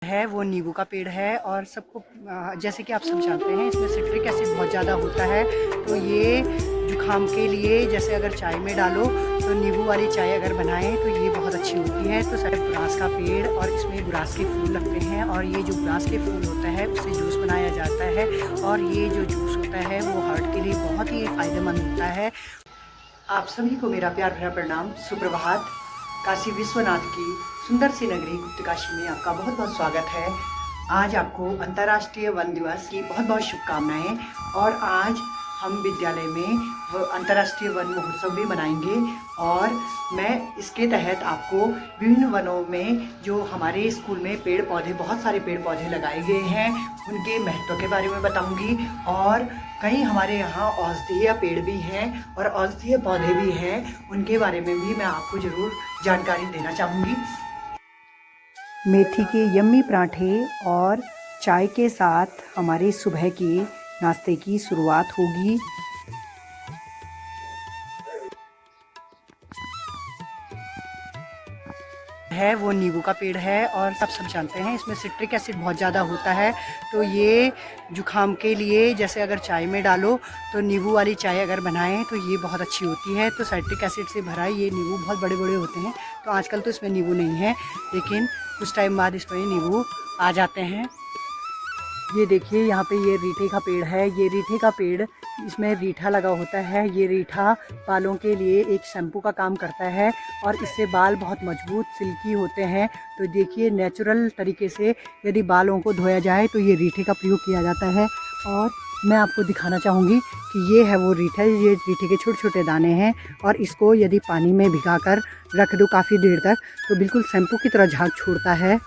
है वो नींबू का पेड़ है और सबको जैसे कि आप सब जानते हैं इसमें सिट्रिक एसिड बहुत ज़्यादा होता है। तो ये जुखाम के लिए जैसे अगर चाय में डालो तो नींबू वाली चाय अगर बनाएं तो ये बहुत अच्छी होती है। तो सारे गुरास का पेड़ और इसमें गुरास के फूल लगते हैं और ये जो गुरास के फूल होता है उससे जूस बनाया जाता है और ये जो जूस होता है वो हार्ट के लिए बहुत ही फ़ायदेमंद होता है। आप सभी को मेरा प्यार भरा प्रणाम, सुप्रभात। काशी विश्वनाथ की सुंदर सी नगरी गुप्तकाशी में आपका बहुत बहुत स्वागत है। आज आपको अंतर्राष्ट्रीय वन दिवस की बहुत बहुत शुभकामनाएं। और आज हम विद्यालय में अंतर्राष्ट्रीय वन महोत्सव भी मनाएंगे और मैं इसके तहत आपको विभिन्न वनों में जो हमारे स्कूल में पेड़ पौधे, बहुत सारे पेड़ पौधे लगाए गए हैं, उनके महत्व के बारे में बताऊंगी। और कई हमारे यहाँ औषधीय पेड़ भी हैं और औषधीय पौधे भी हैं, उनके बारे में भी मैं आपको ज़रूर जानकारी देना चाहूँगी। मेथी के यम्मी पराठे और चाय के साथ हमारे सुबह के नाश्ते की शुरुआत होगी। है वो नींबू का पेड़ है और सब जानते हैं इसमें सिट्रिक एसिड बहुत ज़्यादा होता है। तो ये जुखाम के लिए जैसे अगर चाय में डालो तो नींबू वाली चाय अगर बनाएं तो ये बहुत अच्छी होती है। तो सिट्रिक एसिड से भरा ये नींबू बहुत बड़े बड़े होते हैं। तो आजकल तो इसमें नींबू नहीं है, लेकिन कुछ टाइम बाद इसमें नींबू आ जाते हैं। ये देखिए यहाँ पे ये रीठे का पेड़ है। ये रीठे का पेड़, इसमें रीठा लगा होता है। ये रीठा बालों के लिए एक शैम्पू का काम करता है और इससे बाल बहुत मजबूत सिल्की होते हैं। तो देखिए नेचुरल तरीके से यदि बालों को धोया जाए तो ये रीठे का प्रयोग किया जाता है। और मैं आपको दिखाना चाहूँगी कि ये है वो रीठा। ये रीठे के छोटे छोटे दाने हैं और इसको यदि पानी में भिगा कर रख दो काफ़ी देर तक तो बिल्कुल शैम्पू की तरह झाग छोड़ता है।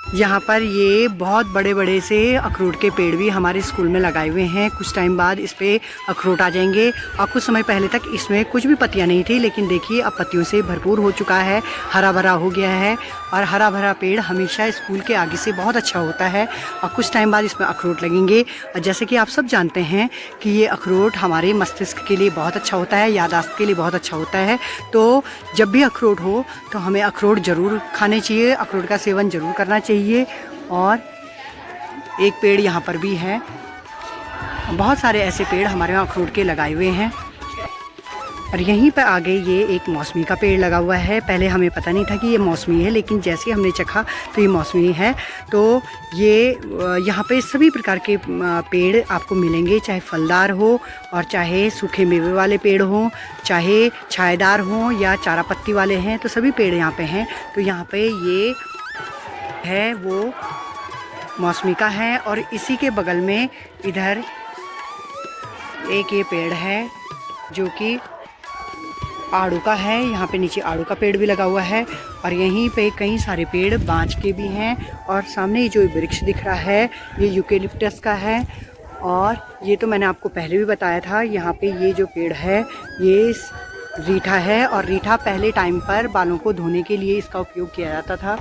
यहाँ पर ये बहुत बड़े बड़े से अखरोट के पेड़ भी हमारे स्कूल में लगाए हुए हैं। कुछ टाइम बाद इस पर अखरोट आ जाएंगे और कुछ समय पहले तक इसमें कुछ भी पत्तियाँ नहीं थी, लेकिन देखिए अब पत्तियों से भरपूर हो चुका है, हरा भरा हो गया है। और हरा भरा पेड़ हमेशा स्कूल के आगे से बहुत अच्छा होता है। और कुछ टाइम बाद इसमें अखरोट लगेंगे। और जैसे कि आप सब जानते हैं कि ये अखरोट हमारे मस्तिष्क के लिए बहुत अच्छा होता है, याददाश्त के लिए बहुत अच्छा होता है। तो जब भी अखरोट हो तो हमें अखरोट ज़रूर खाने चाहिए, अखरोट का सेवन ज़रूर करना चाहिए। और एक पेड़ यहाँ पर भी है, बहुत सारे ऐसे पेड़ हमारे यहाँ अखरोट के लगाए हुए हैं। और यहीं पर आगे ये एक मौसमी का पेड़ लगा हुआ है। पहले हमें पता नहीं था कि ये मौसमी है, लेकिन जैसे हमने चखा तो ये मौसमी है। तो ये यहाँ पे सभी प्रकार के पेड़ आपको मिलेंगे, चाहे फलदार हो और चाहे सूखे मेवे वाले पेड़ हों, चाहे छायेदार हों या चारा पत्ती वाले हैं, तो सभी पेड़ यहाँ पे हैं। तो यहाँ पे ये है वो मौसमी का है। और इसी के बगल में इधर एक ये पेड़ है जो कि आड़ू का है। यहाँ पे नीचे आड़ू का पेड़ भी लगा हुआ है और यहीं पे कई सारे पेड़ बांज के भी हैं। और सामने ये जो वृक्ष दिख रहा है ये यूकेलिप्टस का है। और ये तो मैंने आपको पहले भी बताया था, यहाँ पे ये जो पेड़ है ये रीठा है। और रीठा पहले टाइम पर बालों को धोने के लिए इसका उपयोग किया जाता था।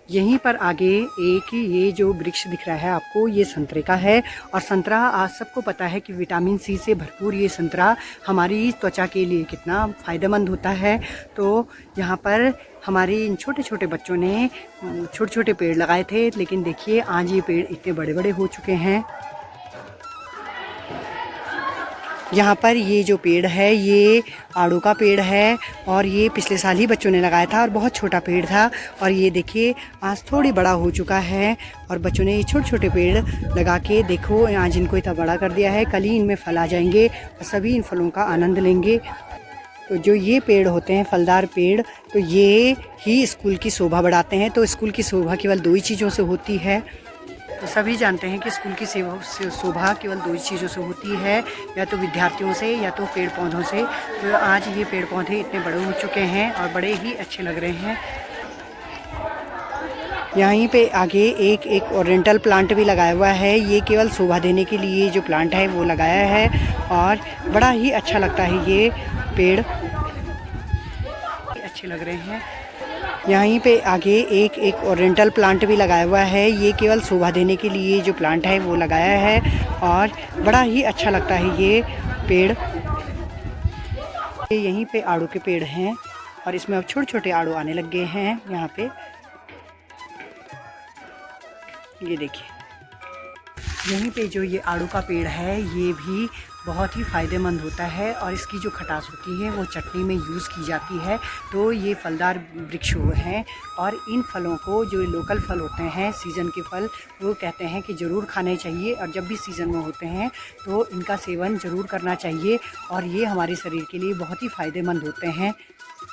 यहीं पर आगे एक ये जो वृक्ष दिख रहा है आपको, ये संतरे का है। और संतरा आज सबको पता है कि विटामिन सी से भरपूर ये संतरा हमारी त्वचा के लिए कितना फ़ायदेमंद होता है। तो यहाँ पर हमारे इन छोटे छोटे बच्चों ने छोटे छोटे पेड़ लगाए थे, लेकिन देखिए आज ये पेड़ इतने बड़े बड़े हो चुके हैं। यहाँ पर ये जो पेड़ है ये आड़ू का पेड़ है और ये पिछले साल ही बच्चों ने लगाया था और बहुत छोटा पेड़ था। और ये देखिए आज थोड़ी बड़ा हो चुका है और बच्चों ने ये छोटे छोटे पेड़ लगा के देखो आज इनको इतना बड़ा कर दिया है। कल ही इनमें फल आ जाएंगे और सभी इन फलों का आनंद लेंगे। तो जो ये पेड़ होते हैं फलदार पेड़, तो ये ही स्कूल की शोभा बढ़ाते हैं। तो स्कूल की शोभा केवल दो ही चीज़ों से होती है। तो सभी जानते हैं कि स्कूल की शोभा केवल दो ही चीज़ों से होती है, या तो विद्यार्थियों से या तो पेड़ पौधों से। तो आज ये पेड़ पौधे इतने बड़े हो चुके हैं और बड़े ही अच्छे लग रहे हैं। यहीं पे आगे एक ओरिएंटल प्लांट भी लगाया हुआ है। ये केवल शोभा देने के लिए जो प्लांट है वो लगाया है और बड़ा ही अच्छा लगता है। ये पेड़ अच्छे लग रहे हैं। यहीं पे आगे एक ओरिएंटल प्लांट भी लगाया हुआ है। ये केवल शोभा देने के लिए जो प्लांट है वो लगाया है और बड़ा ही अच्छा लगता है ये पेड़। यहीं पे आड़ू के पेड़ हैं और इसमें अब छोटे छोटे आड़ू आने लग गए हैं यहाँ पे। ये देखिए, यहीं पे जो ये आड़ू का पेड़ है ये भी बहुत ही फ़ायदेमंद होता है और इसकी जो खटास होती है वो चटनी में यूज़ की जाती है। तो ये फलदार वृक्ष हैं और इन फलों को, जो लोकल फल होते हैं सीज़न के फल, वो कहते हैं कि ज़रूर खाने चाहिए और जब भी सीज़न में होते हैं तो इनका सेवन ज़रूर करना चाहिए और ये हमारे शरीर के लिए बहुत ही फ़ायदेमंद होते हैं।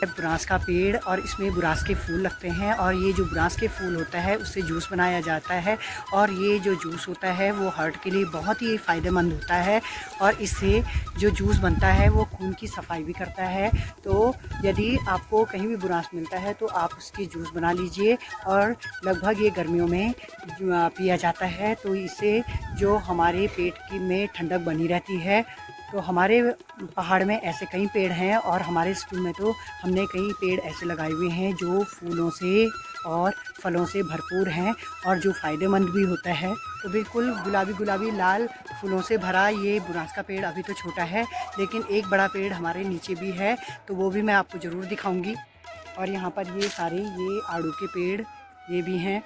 बुरांस का पेड़ और इसमें बुरांस के फूल लगते हैं और ये जो बुरांस के फूल होता है उससे जूस बनाया जाता है और ये जो जूस होता है वो हार्ट के लिए बहुत ही फ़ायदेमंद होता है और इससे जो जूस बनता है वो खून की सफाई भी करता है। तो यदि आपको कहीं भी बुरांस मिलता है तो आप उसकी जूस बना लीजिए और लगभग ये गर्मियों में पिया जाता है। तो इससे जो हमारे पेट की में ठंडक बनी रहती है। तो हमारे पहाड़ में ऐसे कई पेड़ हैं और हमारे स्कूल में तो हमने कई पेड़ ऐसे लगाए हुए हैं जो फूलों से और फलों से भरपूर हैं और जो फ़ायदेमंद भी होता है। तो बिल्कुल गुलाबी गुलाबी लाल फूलों से भरा ये बुरांस का पेड़ अभी तो छोटा है, लेकिन एक बड़ा पेड़ हमारे नीचे भी है तो वो भी मैं आपको ज़रूर दिखाऊंगी। और यहाँ पर ये सारे ये आड़ू के पेड़ ये भी हैं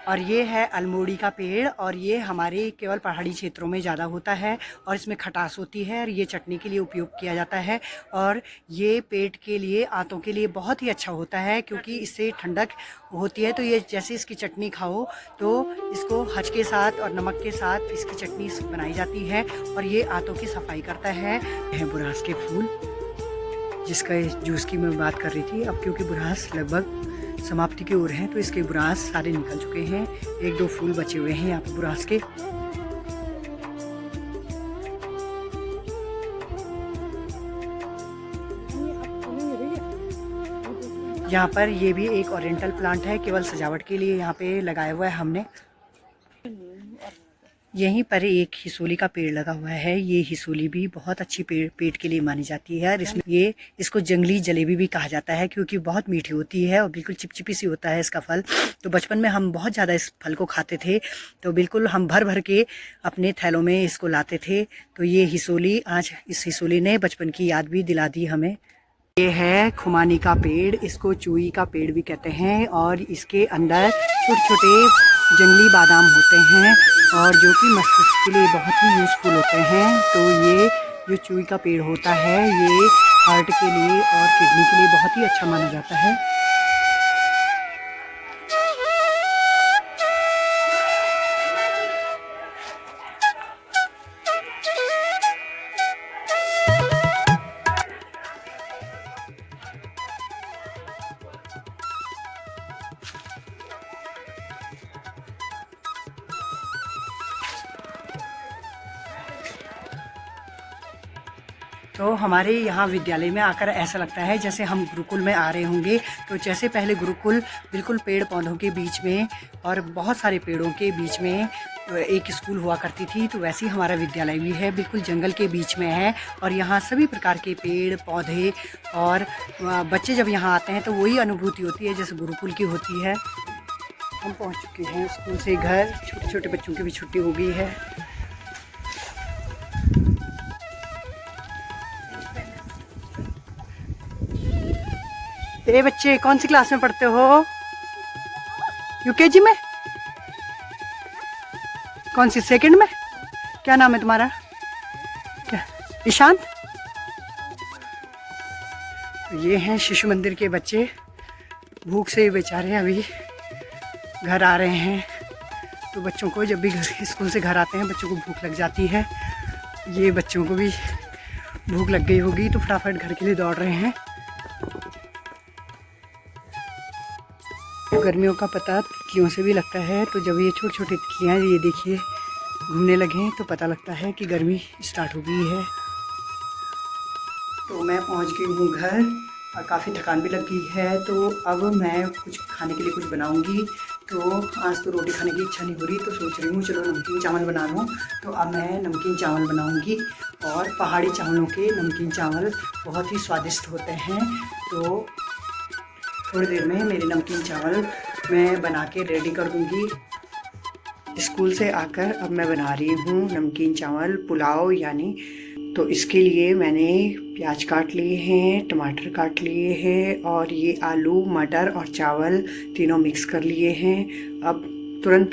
और ये है अल्मोड़ी का पेड़ और ये हमारे केवल पहाड़ी क्षेत्रों में ज़्यादा होता है और इसमें खटास होती है और ये चटनी के लिए उपयोग किया जाता है और ये पेट के लिए, आंतों के लिए बहुत ही अच्छा होता है क्योंकि इससे ठंडक होती है। तो ये जैसे इसकी चटनी खाओ तो इसको हज के साथ और नमक के साथ इसकी चटनी बनाई जाती है और ये आंतों की सफाई करता है। बुरांस के फूल जिसका जूस की मैं बात कर रही थी, अब क्योंकि बुरांस लगभग समाप्ति की ओर है तो इसके बुरांस सारे निकल चुके हैं, एक दो फूल बचे हुए हैं यहाँ पे बुरांस के। यहाँ पर ये भी एक ओरिएंटल प्लांट है, केवल सजावट के लिए यहाँ पे लगाया हुआ है हमने। यहीं पर एक हिसोली का पेड़ लगा हुआ है, ये हिसोली भी बहुत अच्छी पेट के लिए मानी जाती है और इसमें इसको जंगली जलेबी भी कहा जाता है क्योंकि बहुत मीठी होती है और बिल्कुल चिपचिपी सी होता है इसका फल। तो बचपन में हम बहुत ज़्यादा इस फल को खाते थे, तो बिल्कुल हम भर भर के अपने थैलों में इसको लाते थे। तो ये हिसोली, आज इस हिसोली ने बचपन की याद भी दिला दी हमें। ये है खुमानी का पेड़, इसको चूई का पेड़ भी कहते हैं और इसके अंदर छोटे छोटे जंगली बादाम होते हैं और जो कि मस्तिष्क के लिए बहुत ही यूज़फुल होते हैं। तो ये जो चूई का पेड़ होता है ये हार्ट के लिए और किडनी के लिए बहुत ही अच्छा माना जाता है। तो हमारे यहाँ विद्यालय में आकर ऐसा लगता है जैसे हम गुरुकुल में आ रहे होंगे। तो जैसे पहले गुरुकुल बिल्कुल पेड़ पौधों के बीच में और बहुत सारे पेड़ों के बीच में एक स्कूल हुआ करती थी, तो वैसे ही हमारा विद्यालय भी है, बिल्कुल जंगल के बीच में है और यहाँ सभी प्रकार के पेड़ पौधे और बच्चे जब यहाँ आते हैं तो वही अनुभूति होती है जैसे गुरुकुल की होती है। हम पहुँच चुके हैं स्कूल से घर, छोटे छोटे बच्चों की भी छुट्टी हो गई है। बच्चे कौन सी क्लास में पढ़ते हो? यूकेजी में? कौन सी, सेकंड में? क्या नाम है तुम्हारा? क्या, ईशांत? ये हैं शिशु मंदिर के बच्चे, भूख से बेचारे अभी घर आ रहे हैं। तो बच्चों को जब भी स्कूल से घर आते हैं बच्चों को भूख लग जाती है। ये बच्चों को भी भूख लग गई होगी तो फटाफट घर के लिए दौड़ रहे हैं। गर्मियों का पता तितलियों से भी लगता है, तो जब ये छोटी छोटी तितलियाँ ये देखिए घूमने लगे तो पता लगता है कि गर्मी स्टार्ट हो गई है। तो मैं पहुंच गई हूँ घर और काफ़ी थकान भी लग गई है। तो अब मैं कुछ खाने के लिए कुछ बनाऊंगी। तो आज तो रोटी खाने की इच्छा नहीं हो रही, तो सोच रही हूँ चलो नमकीन चावल बना लूँ। तो अब मैं नमकीन चावल बनाऊँगी और पहाड़ी चावलों के नमकीन चावल बहुत ही स्वादिष्ट होते हैं। तो थोड़ी देर में मेरे नमकीन चावल मैं बना के रेडी कर दूँगी। स्कूल से आकर अब मैं बना रही हूँ नमकीन चावल पुलाव यानी। तो इसके लिए मैंने प्याज काट लिए हैं, टमाटर काट लिए हैं और ये आलू मटर और चावल तीनों मिक्स कर लिए हैं। अब तुरंत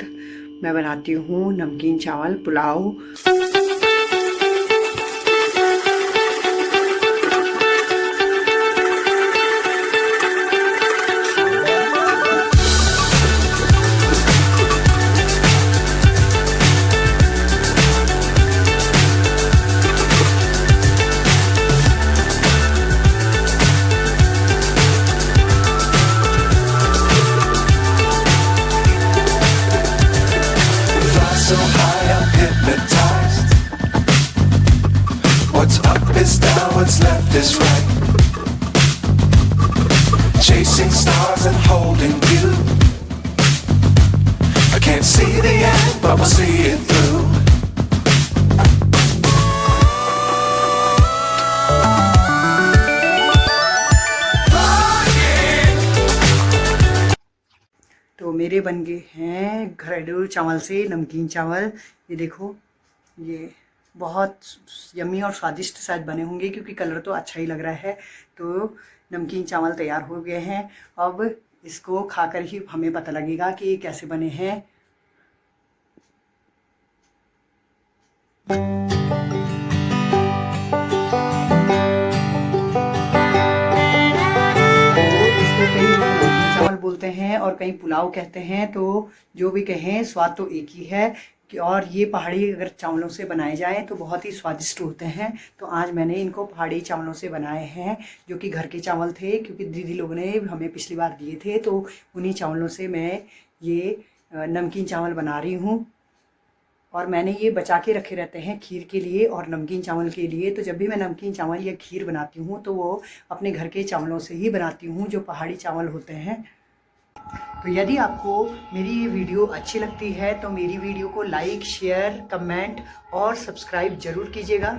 मैं बनाती हूँ नमकीन चावल pulao. So high, I'm hypnotized. What's up is down, what's left is right. Chasing stars and holding you. I can't see the end, but we'll see it through. तो मेरे बन गए हैं घरेलू चावल से नमकीन चावल। ये देखो, ये बहुत यम्मी और स्वादिष्ट शायद बने होंगे क्योंकि कलर तो अच्छा ही लग रहा है। तो नमकीन चावल तैयार हो गए हैं। अब इसको खाकर ही हमें पता लगेगा कि ये कैसे बने हैं। चावल बोलते हैं और कहीं पुलाव कहते हैं, तो जो भी कहें स्वाद तो एक ही है। और ये पहाड़ी अगर चावलों से बनाए जाएं तो बहुत ही स्वादिष्ट होते हैं। तो आज मैंने इनको पहाड़ी चावलों से बनाए हैं, जो कि घर के चावल थे, क्योंकि दीदी लोगों ने हमें पिछली बार दिए थे। तो उन्हीं चावलों से मैं ये नमकीन चावल बना रही हूँ। और मैंने ये बचा के रखे रहते हैं खीर के लिए और नमकीन चावल के लिए। तो जब भी मैं नमकीन चावल या खीर बनाती हूँ तो वो अपने घर के चावलों से ही बनाती हूँ, जो पहाड़ी चावल होते हैं। तो यदि आपको मेरी ये वीडियो अच्छी लगती है तो मेरी वीडियो को लाइक, शेयर, कमेंट और सब्सक्राइब ज़रूर कीजिएगा।